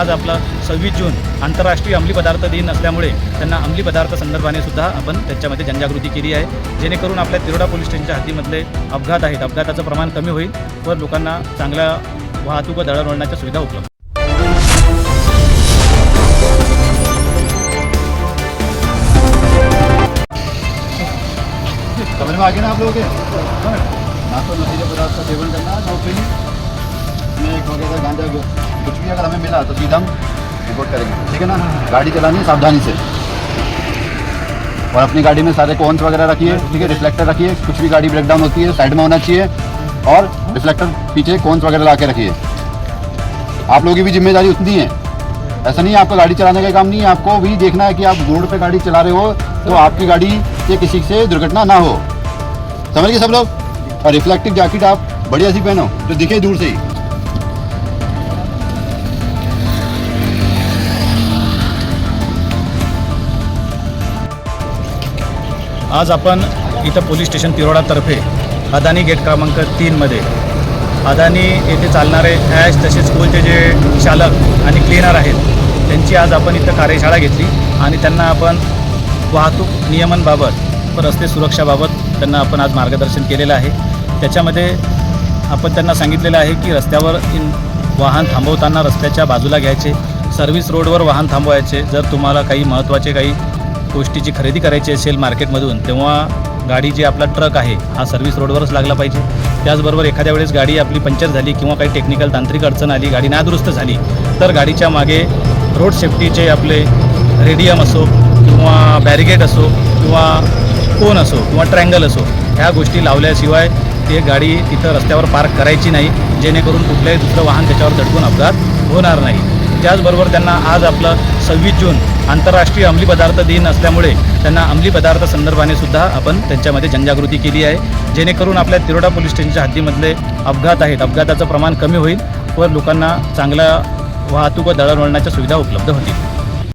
आज आपला 26 जून आंतरराष्ट्रीय अंमली पदार्थ दिन असल्यामुळे त्यांना अंमली पदार्थ संदर्भाने सुद्धा आपण त्याच्यामध्ये जनजागृती केली आहे, जेणेकरून आपल्या तिरोडा पोलीस स्टेशनच्या हद्दीमधले अपघात आहेत अपघाताचं प्रमाण कमी होईल व लोकांना चांगल्या वाहतूक व दळणवळणाच्या सुविधा उपलब्ध. समझ में आगे ना आप लोगों के ना तो नशीले पदार्थ का सेवन करना, ना फिर एक वगैरह गांजा कुछ भी अगर हमें मिला तो सीधा हम रिपोर्ट करेंगे, ठीक है ना। गाड़ी चलानी है सावधानी से और अपनी गाड़ी में सारे कोन्स वगैरह रखिए, ठीक है। रिफ्लेक्टर रखिए, कुछ भी गाड़ी ब्रेक डाउन होती है साइड में होना चाहिए और रिफ्लेक्टर पीछे कोन्स वगैरह ला के रखिए। आप लोगों की भी जिम्मेदारी उतनी है, ऐसा नहीं है आपको गाड़ी चलाने का काम नहीं है, आपको भी देखना है कि आप रोड पे गाड़ी चला रहे हो तो आपकी गाड़ी से किसी से दुर्घटना ना हो, समझ गए सब लोग। और रिफ्लेक्टिव जैकेट आप बढ़िया सी पहनो जो दिखे दूर से ही। आज आपण इथं पोलीस स्टेशन तिरोडातर्फे अदानी गेट क्रमांक 3 मध्ये अदानी येथे चालणारे ॲश तसेच स्कूलचे जे चालक आणि क्लीनर आहेत त्यांची आज आपण इथं कार्यशाळा घेतली आणि त्यांना आपण वाहतूक नियमनाबाबत व रस्ते सुरक्षाबाबत त्यांना आपण आज मार्गदर्शन केलेलं आहे। त्याच्यामध्ये आपण त्यांना सांगितलेलं आहे की रस्त्यावर वाहन थांबवताना रस्त्याच्या बाजूला घ्यायचे, सर्व्हिस रोडवर वाहन थांबवायचे। जर तुम्हाला काही महत्त्वाचे काही गोष्टीची खरेदी करायची असेल मार्केटमधून तेव्हा गाडी जी आपला ट्रक आहे हा सर्व्हिस रोडवरच लागला पाहिजे। त्याचबरोबर एखाद्या वेळेस गाडी आपली पंक्चर झाली किंवा काही टेक्निकल तांत्रिक अडचण आली, गाडी नादुरुस्त झाली तर गाडीच्या मागे रोड सेफ्टीचे आपले रेडियम असो किंवा बॅरिगेड असो किंवा कोन असो किंवा ट्रँगल असो ह्या गोष्टी लावल्याशिवाय ते गाडी तिथं रस्त्यावर पार्क करायची नाही, जेणेकरून कुठल्याही दुसरं वाहन त्याच्यावर धडकून अपघात होणार नाही। त्याचबरोबर त्यांना आज आपलं 26 जून आंतरराष्ट्रीय अंमली पदार्थ दिन असल्यामुळे त्यांना अंमली पदार्थ संदर्भाने सुद्धा आपण त्यांच्यामध्ये जनजागृती केली आहे, जेणेकरून आपल्या तिरोडा पोलीस स्टेशनच्या हद्दीमधले अपघात आहेत अपघाताचं प्रमाण कमी होईल व लोकांना चांगल्या वाहतूक व दळणवळणाच्या सुविधा उपलब्ध होतील।